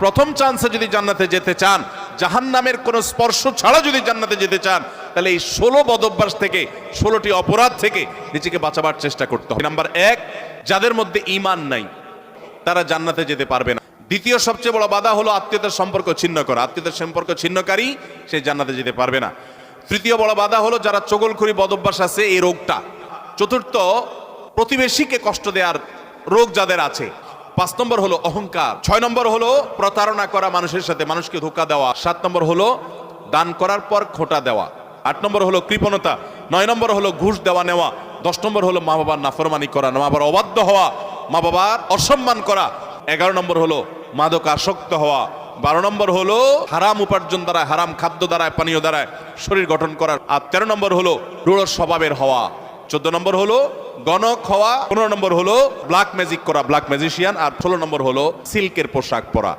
প্রথম চান্সে যদি জান্নাতে যেতে চান, জাহান্নামের কোনো স্পর্শ ছাড়া যদি জান্নাতে যেতে চান, তাহলে এই 16 বদঅভ্যাস থেকে, 16টি অপরাধ থেকে নিজেকে বাঁচাবার চেষ্টা করতে হবে। নাম্বার 1, যাদের মধ্যে ঈমান নাই তারা জান্নাতে যেতে পারবে না। দ্বিতীয় সবচেয়ে বড় বাধা হলো আত্মীয়তার সম্পর্ক ছিন্ন করা। আত্মীয়তার সম্পর্ক ছিন্নকারী সে জান্নাতে যেতে পারবে না। তৃতীয় বড় বাধা হলো যারা চগলখড়ি বদঅভ্যাস আছে, এই রোগটা। চতুর্থ, প্রতিবেশীকে কষ্ট দেওয়ার রোগ যাদের আছে। 5 নম্বর হলো অহংকার। 6 নম্বর হলো প্রতারণা করা, মানুষের সাথে মানুষকে ধোঁকা দেওয়া। 7 নম্বর হলো দান করার পর খোঁটা দেওয়া। 8 নম্বর হলো কৃপণতা। 9 নম্বর হলো ঘুষ দেওয়া নেওয়া। 10 নম্বর হলো মা বাবার নাফরমানি করা, মা বাবার অবাধ্য হওয়া, মা বাবার অসম্মান করা। 11 নম্বর হলো মাদক আসক্ত হওয়া। 12 নম্বর হলো হারাম উপার্জন দ্বারা, হারাম খাদ্য দ্বারা, পানীয় দ্বারা শরীর গঠন করা। আর 13 নম্বর হলো রূঢ় স্বভাবের হওয়া। 14 নম্বর হলো গণক হওয়া। 15 নম্বর হলো ব্ল্যাক ম্যাজিক করা, ব্ল্যাক ম্যাজিশিয়ান। আর 16 নম্বর হলো সিল্কের পোশাক পরা।